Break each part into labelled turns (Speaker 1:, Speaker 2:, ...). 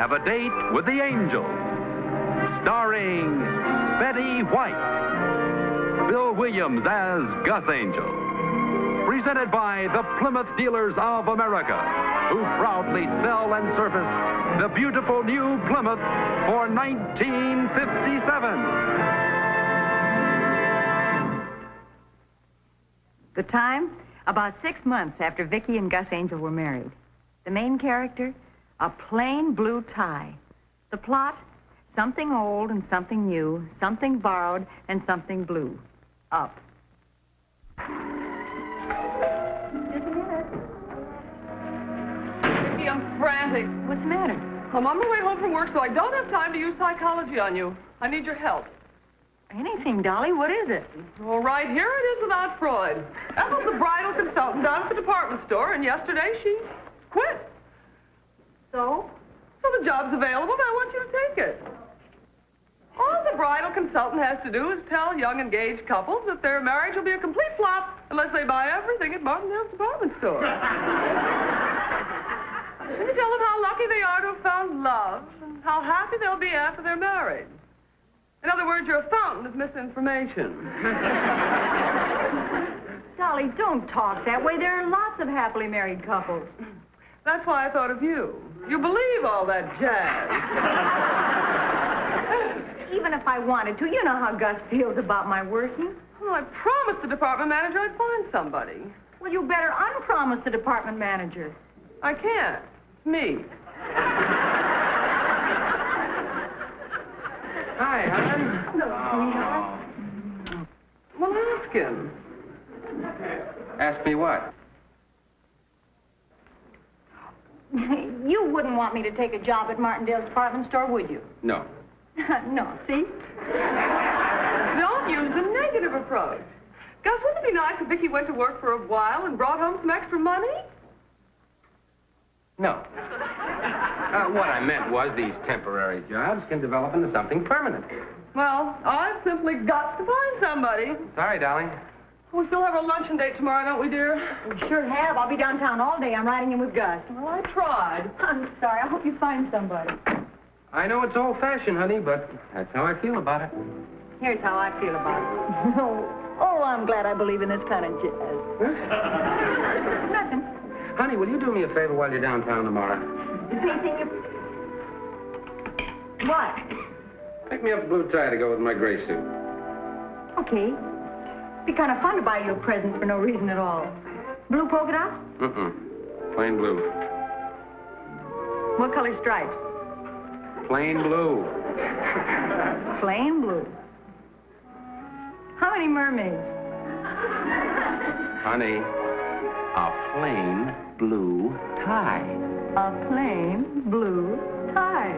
Speaker 1: have a date with the angel. Starring Betty White, Bill Williams as Gus Angel. Presented by the Plymouth Dealers of America, who proudly sell and service the beautiful new Plymouth for 1957.
Speaker 2: The time? About 6 months after Vicki and Gus Angel were married. The main character? A plain blue tie. The plot? Something old and something new, something borrowed and something blue. Up.
Speaker 3: Vicki, I'm frantic.
Speaker 2: What's the matter?
Speaker 3: I'm on my way home from work, so I don't have time to use psychology on you. I need your help.
Speaker 2: Anything, Dolly. What is it?
Speaker 3: All right, here it is without Freud. Ethel's the bridal consultant down at the department store, and yesterday she quit.
Speaker 2: So?
Speaker 3: So the job's available, and I want you to take it. All the bridal consultant has to do is tell young engaged couples that their marriage will be a complete flop unless they buy everything at Martindale's department store. And you tell them how lucky they are to have found love and how happy they'll be after they're married. In other words, you're a fountain of misinformation.
Speaker 2: Dolly, don't talk that way. There are lots of happily married couples.
Speaker 3: That's why I thought of you. You believe all that jazz.
Speaker 2: Even if I wanted to, you know how Gus feels about my working.
Speaker 3: Well, I promised the department manager I'd find somebody.
Speaker 2: Well, you better unpromise the department manager.
Speaker 3: I can't. It's me.
Speaker 4: Hi, hon.
Speaker 3: Hello, sweetheart. Well, ask him.
Speaker 4: Ask me what?
Speaker 2: You wouldn't want me to take a job at Martindale's department store, would you?
Speaker 4: No.
Speaker 2: No, see?
Speaker 3: Don't use the negative approach. Gus, wouldn't it be nice if Vicki went to work for a while and brought home some extra money?
Speaker 4: No. What I meant was these temporary jobs can develop into something permanent.
Speaker 3: Well, I've simply got to find somebody.
Speaker 4: Sorry, darling.
Speaker 3: We still have our luncheon date tomorrow, don't we, dear?
Speaker 2: We sure have. I'll be downtown all day. I'm riding in with Gus.
Speaker 3: Well, I tried.
Speaker 2: I'm sorry. I hope you find somebody.
Speaker 4: I know it's old-fashioned, honey, but that's how I feel about it.
Speaker 2: Here's how I feel about it. Oh, I'm glad I believe in this kind of jazz. Nothing.
Speaker 4: Honey, will you do me a favor while you're downtown tomorrow?
Speaker 2: Is there anything you... What?
Speaker 4: Pick me up a blue tie to go with my gray suit.
Speaker 2: Okay. Be kind of fun to buy you a present for no reason at all. Blue polka dots?
Speaker 4: Plain blue.
Speaker 2: What color stripes?
Speaker 4: Plain blue.
Speaker 2: Plain blue. How many mermaids?
Speaker 4: Honey, a plain blue tie.
Speaker 2: A plain blue tie.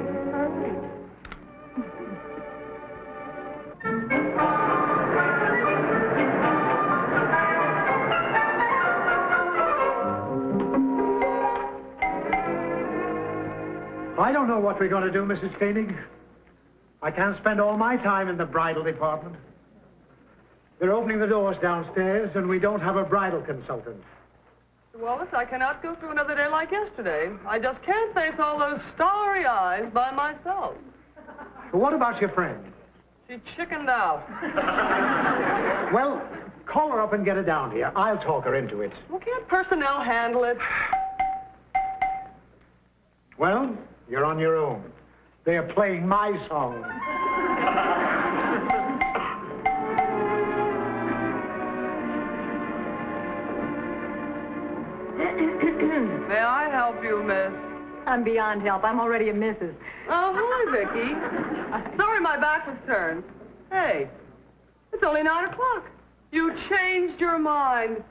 Speaker 5: I don't know what we're going to do, Mrs. Koenig. I can't spend all my time in the bridal department. They're opening the doors downstairs, and we don't have a bridal consultant.
Speaker 3: Mr. Wallace, I cannot go through another day like yesterday. I just can't face all those starry eyes by myself.
Speaker 5: But what about your friend?
Speaker 3: She chickened out.
Speaker 5: Well, call her up and get her down here. I'll talk her into it.
Speaker 3: Well, can't personnel handle it?
Speaker 5: Well, you're on your own. They're playing my song.
Speaker 3: May I help you, miss?
Speaker 2: I'm beyond help. I'm already a missus.
Speaker 3: Oh, hi, Vicki. Sorry my back was turned. Hey, it's only 9 o'clock. You changed your mind.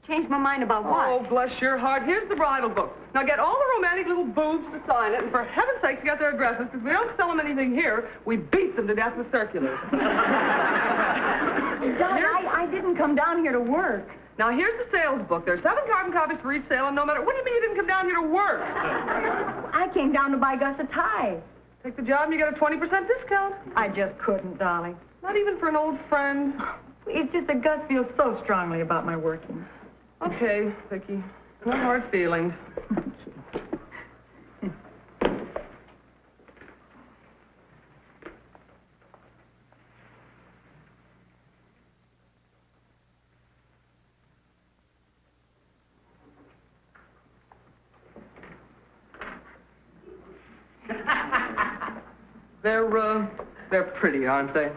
Speaker 2: Changed my mind about what?
Speaker 3: Oh, bless your heart. Here's the bridal book. Now get all the romantic little boobs to sign it, and for heaven's sake, get their addresses, because we don't sell them anything here. We beat them to death with circulars.
Speaker 2: Don, I didn't come down here to work.
Speaker 3: Now, here's the sales book. There's 7 carbon copies for each sale, and no matter... What do you mean you didn't come down here to work?
Speaker 2: I came down to buy Gus a tie.
Speaker 3: Take the job and you get a 20% discount.
Speaker 2: I just couldn't, darling.
Speaker 3: Not even for an old friend.
Speaker 2: It's just that Gus feels so strongly about my working.
Speaker 3: Okay, Vicki. No hard feelings. They're pretty, aren't they?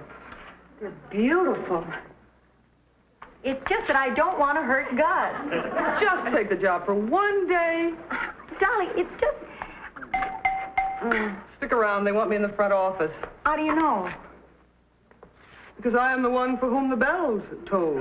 Speaker 2: They're beautiful. It's just that I don't want to hurt Gus.
Speaker 3: Just take the job for one day.
Speaker 2: Dolly, it's just...
Speaker 3: Stick around. They want me in the front office.
Speaker 2: How do you know?
Speaker 3: Because I am the one for whom the bells toll.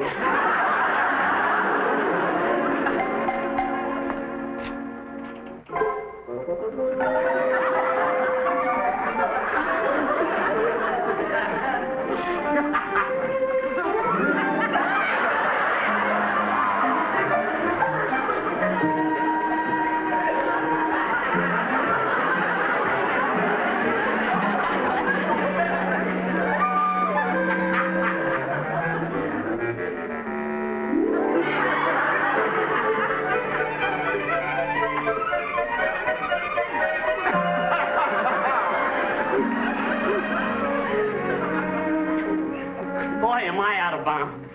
Speaker 6: Boy, am I out of bounds.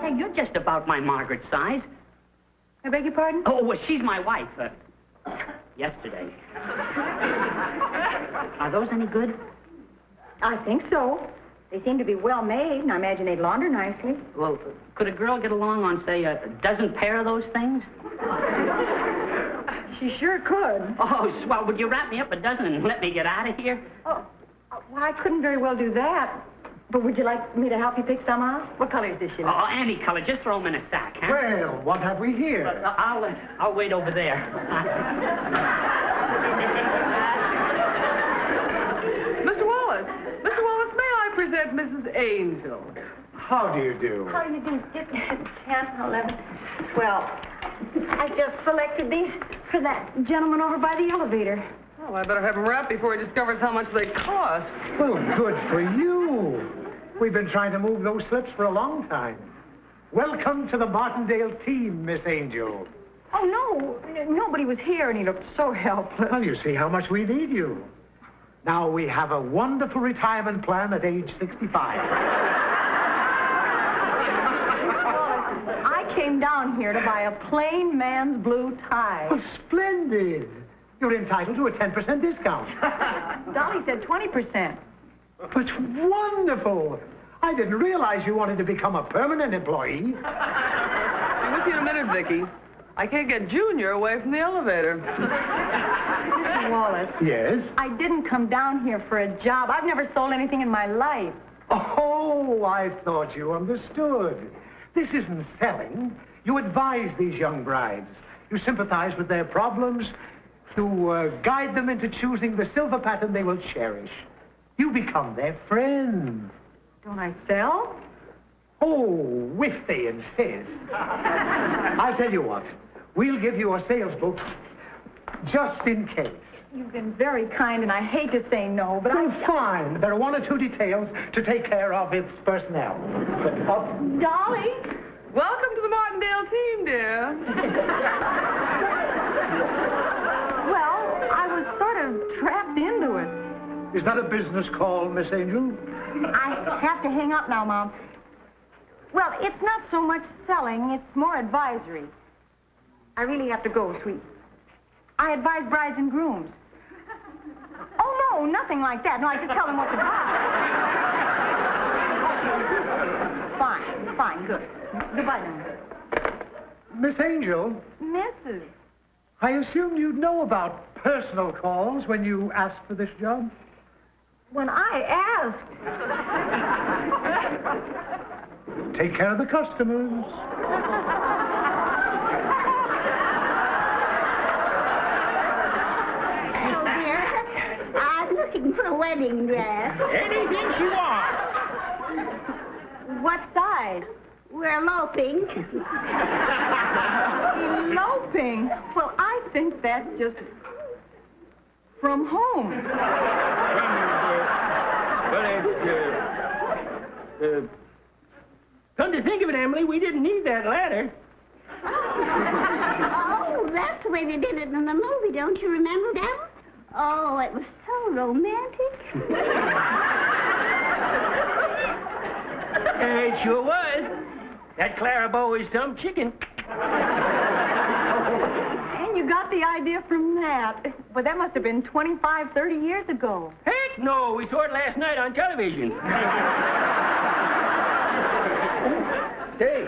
Speaker 6: Say, you're just about my Margaret size.
Speaker 2: I beg your pardon?
Speaker 6: Oh, well, she's my wife. Yesterday. Are those any good?
Speaker 2: I think so. They seem to be well made, and I imagine they'd launder nicely.
Speaker 6: Well, could a girl get along on, say, a dozen pair of those things?
Speaker 2: She sure could.
Speaker 6: Oh, swell. Would you wrap me up a dozen and let me get out of here?
Speaker 2: Oh, well, I couldn't very well do that. But would you like me to help you pick some out? What colors does she like?
Speaker 6: Oh, any color. Just throw them in a sack, huh?
Speaker 5: Well, what have we here?
Speaker 6: I'll wait over there.
Speaker 3: Mr. Wallace, may I present Mrs. Angel?
Speaker 5: How do you do?
Speaker 2: How do you do? 10, 11, 12. I just selected these for that gentleman over by the elevator.
Speaker 3: Well, I better have him wrapped before he discovers how much they cost.
Speaker 5: Well, good for you. We've been trying to move those slips for a long time. Welcome to the Martindale team, Miss Angel.
Speaker 2: Oh, no. Nobody was here, and he looked so helpless.
Speaker 5: Well, you see how much we need you. Now, we have a wonderful retirement plan at age 65.
Speaker 2: I came down here to buy a plain man's blue tie.
Speaker 5: Well, splendid. You're entitled to a 10% discount.
Speaker 2: Dolly said 20%.
Speaker 5: But wonderful. I didn't realize you wanted to become a permanent employee.
Speaker 3: I'm with you in a minute, Vicky. I can't get Junior away from the elevator.
Speaker 2: Mr. Wallace.
Speaker 5: Yes?
Speaker 2: I didn't come down here for a job. I've never sold anything in my life.
Speaker 5: Oh, I thought you understood. This isn't selling. You advise these young brides. You sympathize with their problems. You guide them into choosing the silver pattern they will cherish. You become their friend.
Speaker 2: Don't I sell?
Speaker 5: Oh, if they insist. I'll tell you what. We'll give you a sales book just in case.
Speaker 2: You've been very kind, and I hate to say no, but
Speaker 5: Fine. There are one or two details to take care of its personnel.
Speaker 2: Dolly?
Speaker 3: Welcome to the Martindale team, dear.
Speaker 2: Well, I was sort of trapped into it.
Speaker 5: Is that a business call, Miss Angel?
Speaker 2: I have to hang up now, Mom. Well, it's not so much selling, it's more advisory. I really have to go, sweet. I advise brides and grooms. Oh, no, nothing like that. No, I just tell them what to buy. Fine, good. Goodbye now.
Speaker 5: Miss Angel,
Speaker 2: Mrs.
Speaker 5: I assumed you'd know about personal calls when you asked for this job.
Speaker 2: When I asked...
Speaker 5: Take care of the customers.
Speaker 7: Oh, dear. I'm looking for a wedding dress.
Speaker 6: Anything she wants.
Speaker 2: What size?
Speaker 7: We're eloping.
Speaker 2: Eloping? Well, I think that's just from home.
Speaker 6: Well, come to think of it, Emily, we didn't need that ladder.
Speaker 7: Oh, that's the way they did it in the movie. Don't you remember that? Oh, it was so romantic.
Speaker 6: It sure was. That Clara Bow is some chicken.
Speaker 2: And you got the idea from that. But that must have been 25, 30 years ago.
Speaker 6: Heck no, we saw it last night on television. Say,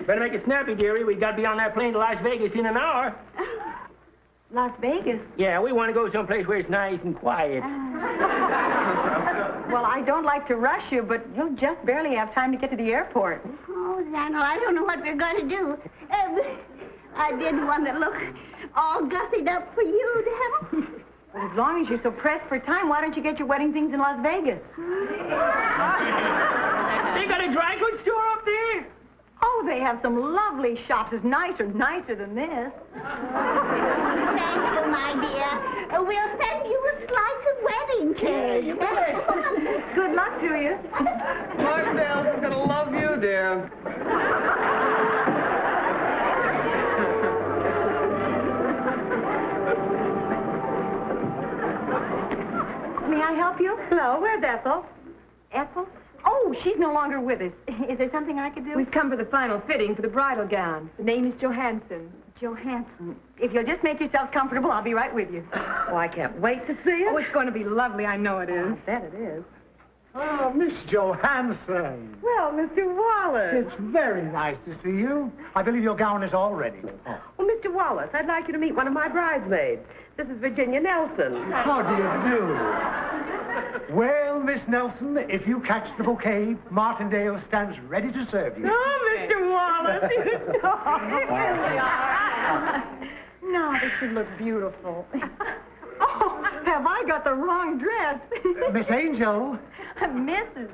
Speaker 6: better make it snappy, dearie. We got to be on that plane to Las Vegas in an hour.
Speaker 2: Las Vegas?
Speaker 6: Yeah, we want to go someplace where it's nice and quiet.
Speaker 2: Well, I don't like to rush you, but you'll just barely have time to get to the airport.
Speaker 7: Oh, Daniel, I don't know what we're going to do. I didn't want to look all gussied up for you, Daniel.
Speaker 2: Well, as long as you're so pressed for time, why don't you get your wedding things in Las Vegas?
Speaker 6: They got a dry goods store up there?
Speaker 2: Oh, they have some lovely shops. It's nicer than this.
Speaker 7: Thank you, my dear. We'll send you a slice of wedding cake.
Speaker 2: Good luck to you.
Speaker 3: Marcell's gonna love you, dear.
Speaker 2: May I help you?
Speaker 3: Hello, where's Ethel?
Speaker 2: Ethel? Oh, she's no longer with us. Is there something I could do?
Speaker 3: We've come for the final fitting for the bridal gown. The name is Johansson.
Speaker 2: Johansson. If you'll just make yourself comfortable, I'll be right with you.
Speaker 3: Oh, I can't wait to see it. Oh, it's going to be lovely. I know it is.
Speaker 2: I bet it is.
Speaker 5: Oh, Miss Johansson.
Speaker 3: Well, Mr. Wallace.
Speaker 5: It's very nice to see you. I believe your gown is all ready.
Speaker 3: Well, Mr. Wallace, I'd like you to meet one of my bridesmaids. This is Virginia Nelson.
Speaker 5: How do you do? Well, Miss Nelson, if you catch the bouquet, Martindale stands ready to serve you.
Speaker 3: Oh, Mr. Wallace, you really are.
Speaker 2: Now, this should look beautiful. Oh, have I got the wrong dress?
Speaker 5: Miss Angel.
Speaker 2: Mrs.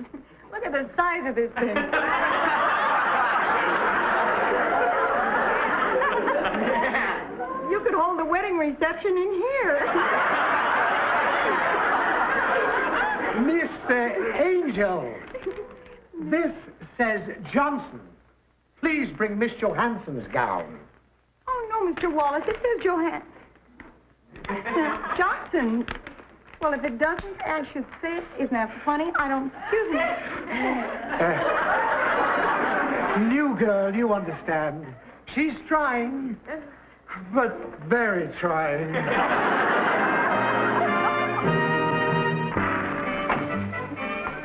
Speaker 2: Look at the size of this thing. You could hold the wedding reception in here.
Speaker 5: Miss Angel. This says Johnson. Please bring Miss Johansson's gown.
Speaker 2: Oh, no, Mr. Wallace. It says Johnson. Well, if it doesn't, I should say it. Isn't that funny? I don't... Excuse me.
Speaker 5: New girl, you understand. She's trying, but very trying.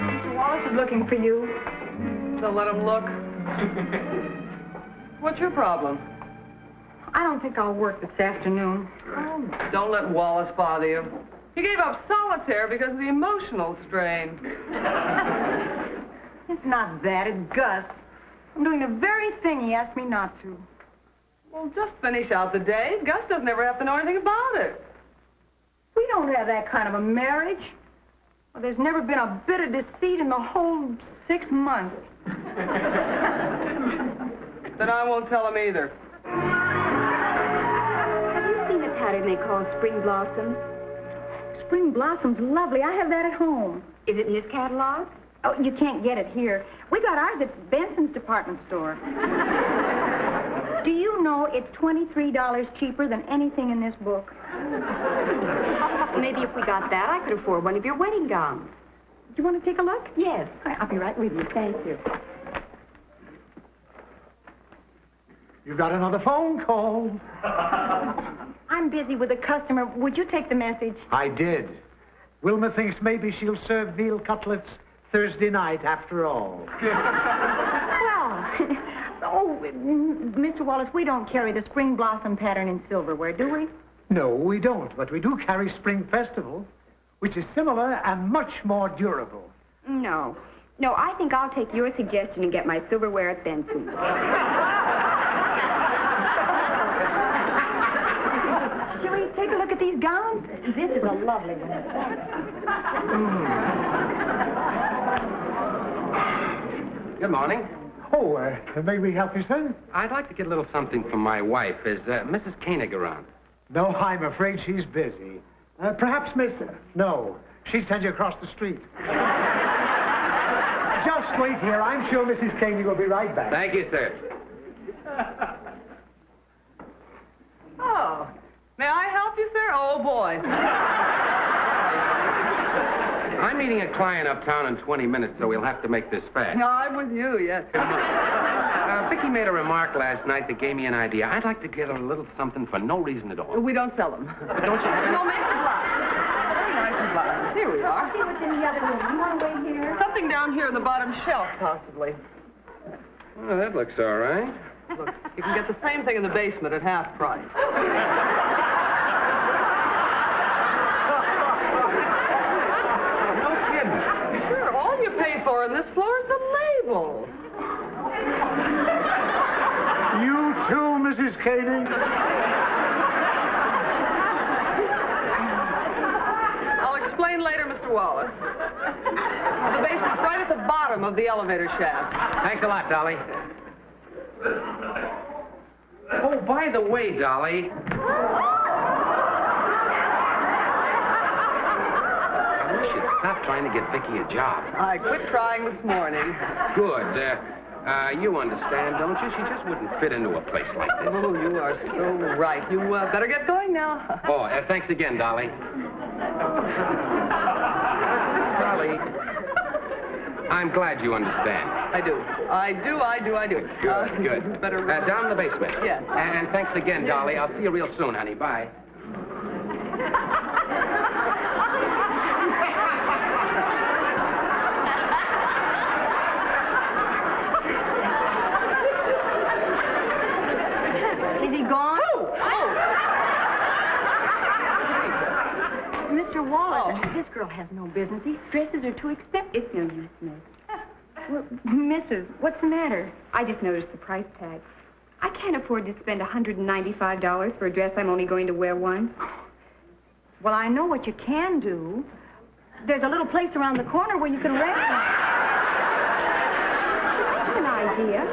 Speaker 2: Mr. Wallace is looking for you.
Speaker 3: Don't let him look. What's your problem?
Speaker 2: I don't think I'll work this afternoon.
Speaker 3: Oh, don't let Wallace bother you. He gave up solitaire because of the emotional strain.
Speaker 2: It's not that. It's Gus. I'm doing the very thing he asked me not to.
Speaker 3: Well, just finish out the day. Gus doesn't ever have to know anything about it.
Speaker 2: We don't have that kind of a marriage. Well, there's never been a bit of deceit in the whole 6 months.
Speaker 3: Then I won't tell him either.
Speaker 8: Have you seen a pattern they call Spring Blossoms?
Speaker 2: Spring Blossom's lovely. I have that at home.
Speaker 8: Is it in his catalog?
Speaker 2: Oh, you can't get it here. We got ours at Benson's department store. Do you know it's $23 cheaper than anything in this book?
Speaker 8: Maybe if we got that, I could afford one of your wedding gowns.
Speaker 2: Do you want to take a look?
Speaker 8: Yes.
Speaker 2: I'll be right with you.
Speaker 8: Thank you.
Speaker 5: You got another phone call.
Speaker 2: I'm busy with a customer. Would you take the message?
Speaker 5: I did. Wilma thinks maybe she'll serve veal cutlets Thursday night after all.
Speaker 2: Well, Mr. Wallace, we don't carry the Spring Blossom pattern in silverware, do we?
Speaker 5: No, we don't, but we do carry Spring Festival, which is similar and much more durable.
Speaker 8: No, I think I'll take your suggestion and get my silverware at Benson's.
Speaker 2: Shall we take a look at these gowns? This is a lovely one.
Speaker 4: Good morning.
Speaker 5: Oh, may we help you, sir?
Speaker 4: I'd like to get a little something from my wife. Is Mrs. Koenig around?
Speaker 5: No, I'm afraid she's busy. Perhaps Miss... No, she'd send you across the street. Just wait here. I'm sure Mrs. Koenig will be right back.
Speaker 4: Thank you, sir.
Speaker 3: Oh, may I help you, sir? Oh, boy.
Speaker 4: I'm meeting a client uptown in 20 minutes, so we'll have to make this fast.
Speaker 3: No, I'm with you, yes.
Speaker 4: Vicky made a remark last night that gave me an idea. I'd like to get her a little something for no reason at all.
Speaker 3: We don't sell them.
Speaker 4: Don't you?
Speaker 3: No, make some glasses. Very nice glasses. Here we are.
Speaker 2: See what's in the other room. You want to wait here?
Speaker 3: Something down here in the bottom shelf, possibly.
Speaker 4: Well, that looks all right.
Speaker 3: Look, you can get the same thing in the basement at half price.
Speaker 4: No kidding.
Speaker 3: Sure, all you pay for on this floor is the label.
Speaker 5: You too, Mrs. Cady?
Speaker 3: I'll explain later, Mr. Wallace. The basement's right at the bottom of the elevator shaft.
Speaker 4: Thanks a lot, Dolly. Oh, by the way, Dolly. You should stop trying to get Vicky a job.
Speaker 3: I quit trying this morning.
Speaker 4: Good. You understand, don't you? She just wouldn't fit into a place like this.
Speaker 3: Oh, you are so right. You better get going now.
Speaker 4: Oh, thanks again, Dolly. Dolly, I'm glad you understand.
Speaker 3: I do.
Speaker 4: Good.
Speaker 3: Better
Speaker 4: down in the basement.
Speaker 3: Yes.
Speaker 4: And thanks again, Dolly. I'll see you real soon, honey. Bye.
Speaker 2: Is he gone?
Speaker 3: Oh!
Speaker 2: Mr. Wallace, this girl has no business. These dresses are too expensive.
Speaker 8: It's no use, Miss.
Speaker 2: Well, Mrs., what's the matter?
Speaker 8: I just noticed the price tag. I can't afford to spend $195 for a dress I'm only going to wear once.
Speaker 2: Well, I know what you can do. There's a little place around the corner where you can rent one.
Speaker 8: That's an idea.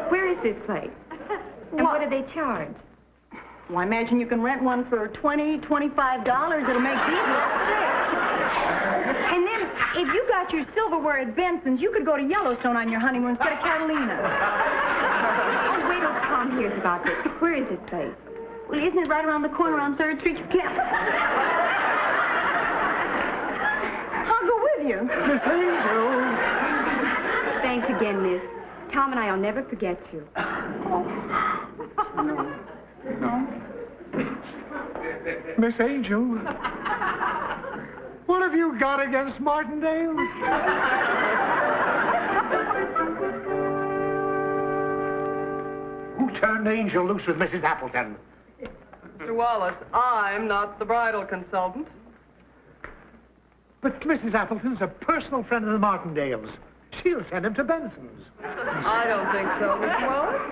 Speaker 8: Where is this place? And what do they charge?
Speaker 2: Well, I imagine you can rent one for $20, $25. It'll make these look sick. And then, if you got your silverware at Benson's, you could go to Yellowstone on your honeymoon instead of Catalina.
Speaker 8: Oh, wait till Tom hears about this. Where is this place?
Speaker 2: Well, isn't it right around the corner on 3rd Street? You can't... I'll go with you.
Speaker 5: Miss Angel.
Speaker 8: Thanks again, Miss. Tom and I'll never forget you.
Speaker 2: No.
Speaker 5: Miss Angel. What have you got against Martindale? Who turned Angel loose with Mrs. Appleton?
Speaker 3: Mr. Wallace, I'm not the bridal consultant.
Speaker 5: But Mrs. Appleton's a personal friend of the Martindales. She'll send him to Benson's.
Speaker 3: I don't think so, Mr. Wallace.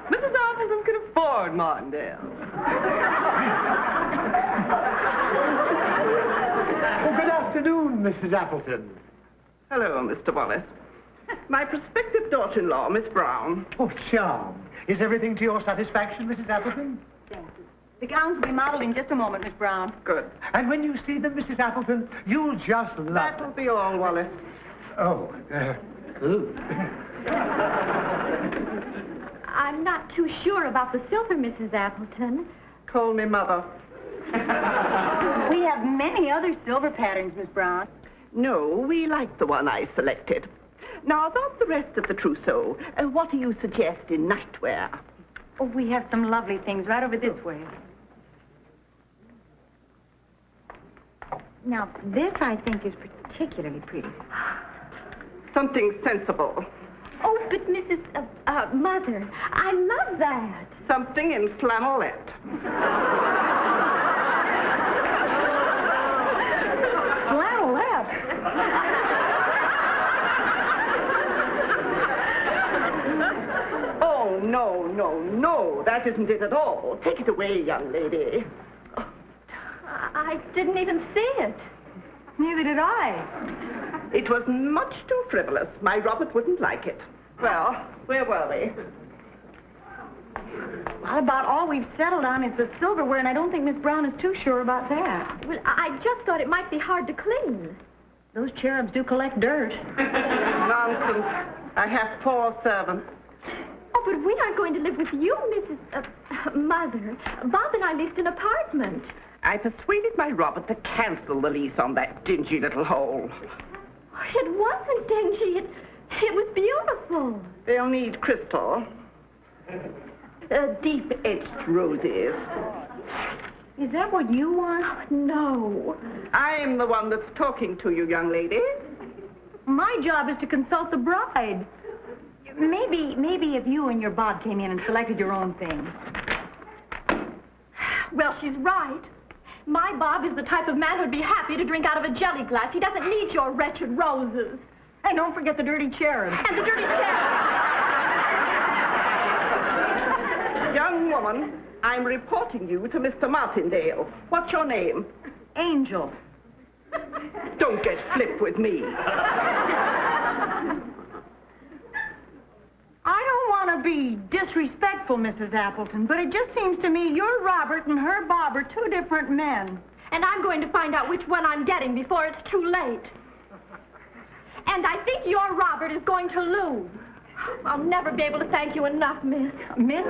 Speaker 3: Mrs. Appleton can afford Martindale.
Speaker 5: Oh, good afternoon, Mrs. Appleton.
Speaker 9: Hello, Mr. Wallace. My prospective daughter-in-law, Miss Brown.
Speaker 5: Oh, charm. Is everything to your satisfaction, Mrs. Appleton?
Speaker 2: The gowns will be modeled in just a moment, Miss Brown.
Speaker 9: Good.
Speaker 5: And when you see them, Mrs. Appleton, you'll just love
Speaker 9: That'll
Speaker 5: them.
Speaker 9: be all, Wallace.
Speaker 5: Oh, ooh.
Speaker 7: I'm not too sure about the silver, Mrs. Appleton.
Speaker 9: Call me Mother.
Speaker 2: We have many other silver patterns, Miss Brown.
Speaker 9: No, we like the one I selected. Now, about the rest of the trousseau, what do you suggest in nightwear?
Speaker 2: Oh, we have some lovely things right over this way. Now, this, I think, is particularly pretty.
Speaker 9: Something sensible.
Speaker 7: Oh, but Mrs. Mother, I love that.
Speaker 9: Something in flannelette.
Speaker 2: Flannelette.
Speaker 9: Oh, no. That isn't it at all. Take it away, young lady.
Speaker 7: I didn't even see it.
Speaker 2: Neither did I.
Speaker 9: It was much too frivolous. My Robert wouldn't like it. Well, where were we?
Speaker 2: Well, about all we've settled on is the silverware, and I don't think Miss Brown is too sure about that.
Speaker 7: Well, I just thought it might be hard to clean.
Speaker 2: Those cherubs do collect dirt.
Speaker 9: Nonsense. I have 4 servants.
Speaker 7: Oh, but we aren't going to live with you, Mrs. Mother. Bob and I lived in an apartment.
Speaker 9: I persuaded my Robert to cancel the lease on that dingy little hole.
Speaker 8: It wasn't dingy. It was beautiful.
Speaker 9: They'll need crystal. Deep-edged roses.
Speaker 2: Is that what you want?
Speaker 8: No.
Speaker 9: I'm the one that's talking to you, young lady.
Speaker 2: My job is to consult the bride. Maybe if you and your Bob came in and selected your own things.
Speaker 8: Well, she's right. My Bob is the type of man who'd be happy to drink out of a jelly glass. He doesn't need your wretched roses.
Speaker 2: And don't forget the dirty cherub.
Speaker 8: And the dirty cherub.
Speaker 9: Young woman, I'm reporting you to Mr. Martindale. What's your name?
Speaker 2: Angel.
Speaker 9: Don't get flip with me.
Speaker 2: I don't want to be disrespectful, Mrs. Appleton, but it just seems to me your Robert and her Bob are two different men.
Speaker 8: And I'm going to find out which one I'm getting before it's too late. And I think your Robert is going to lose. I'll never be able to thank you enough, miss.
Speaker 2: Miss?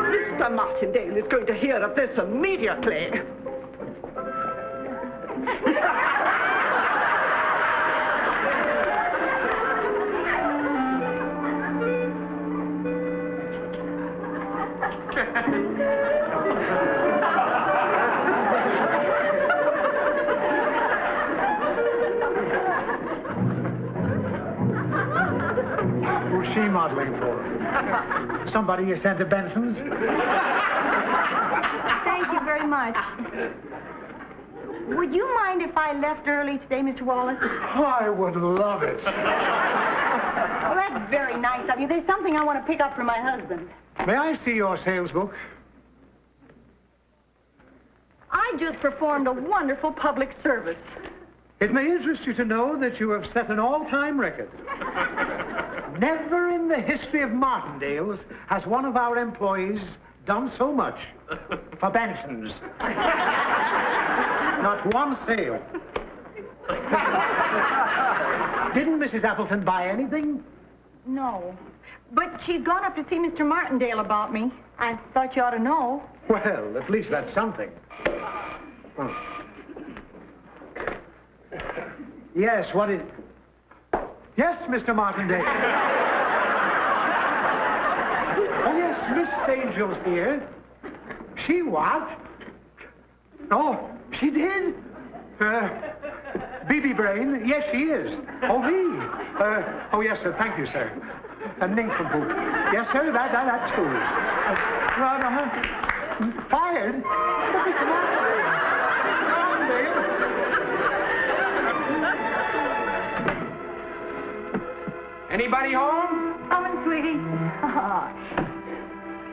Speaker 9: Mr. Martindale is going to hear of this immediately.
Speaker 5: Who's she modeling for? Somebody you sent to Benson's?
Speaker 2: Thank you very much. Would you mind if I left early today, Mr. Wallace?
Speaker 5: Oh, I would love it.
Speaker 2: Well, that's very nice of you. There's something I want to pick up for my husband.
Speaker 5: May I see your sales book?
Speaker 2: I just performed a wonderful public service.
Speaker 5: It may interest you to know that you have set an all-time record. Never in the history of Martindale's has one of our employees done so much for Benson's. Not one sale. Didn't Mrs. Appleton buy anything?
Speaker 2: No. But she's gone up to see Mr. Martindale about me. I thought you ought to know.
Speaker 5: Well, at least that's something. Oh. Yes, what is... Yes, Mr. Martindale. Oh, yes, Miss Angel's here. She what? Oh, she did? BB Brain? Yes, she is. Oh, me? Oh, yes, sir. Thank you, sir. A nincompoop. Yes, sir, that too. Fired? But Mr. Martindale.
Speaker 4: Anybody home?
Speaker 2: Coming, sweetie.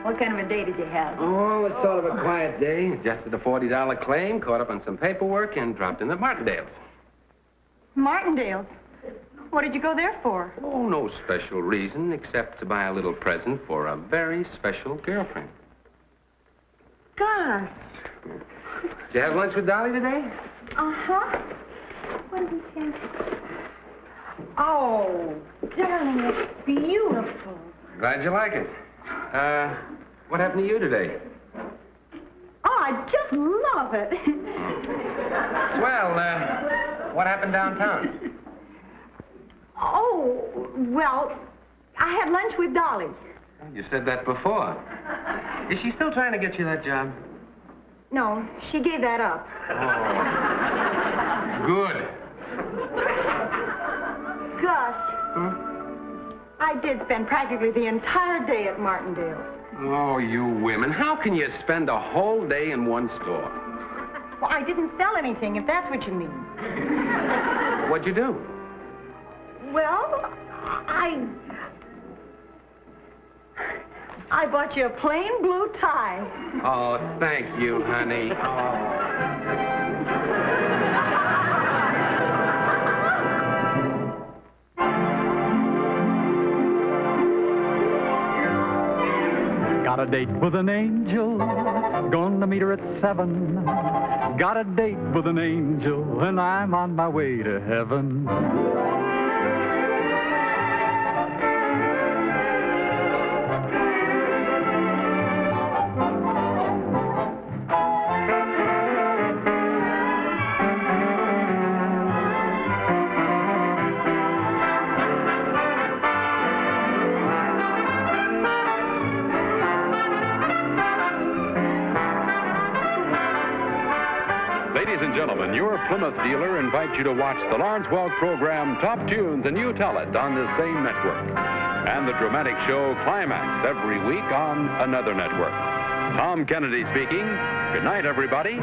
Speaker 2: What kind of a day did you have?
Speaker 4: Oh, it's sort of a quiet day. Adjusted a $40 claim, caught up on some paperwork, and dropped in at Martindale's.
Speaker 2: Martindale's? What did you go there for?
Speaker 4: Oh, no special reason except to buy a little present for a very special girlfriend.
Speaker 2: Gus.
Speaker 4: Did you have lunch with Dolly today?
Speaker 2: Uh-huh. What did he say? Oh, darling, it's beautiful.
Speaker 4: Glad you like it. What happened to you today?
Speaker 2: Oh, I just love it.
Speaker 4: Swell. What happened downtown?
Speaker 2: Oh, well, I had lunch with Dolly.
Speaker 4: You said that before. Is she still trying to get you that job?
Speaker 2: No, she gave that up.
Speaker 4: Oh. Good.
Speaker 2: Gus, I did spend practically the entire day at Martindale's.
Speaker 4: Oh, you women. How can you spend a whole day in one store?
Speaker 2: Well, I didn't sell anything, if that's what you mean.
Speaker 4: What'd you do?
Speaker 2: Well, I bought you a plain blue tie.
Speaker 4: Oh, thank you, honey.
Speaker 10: Got a date with an angel, gonna meet her at 7. Got a date with an angel, and I'm on my way to heaven.
Speaker 1: Plymouth dealer invites you to watch the Lawrence Welk program Top Tunes and You Tell It on this same network. And the dramatic show Climax every week on another network. Tom Kennedy speaking. Good night, everybody.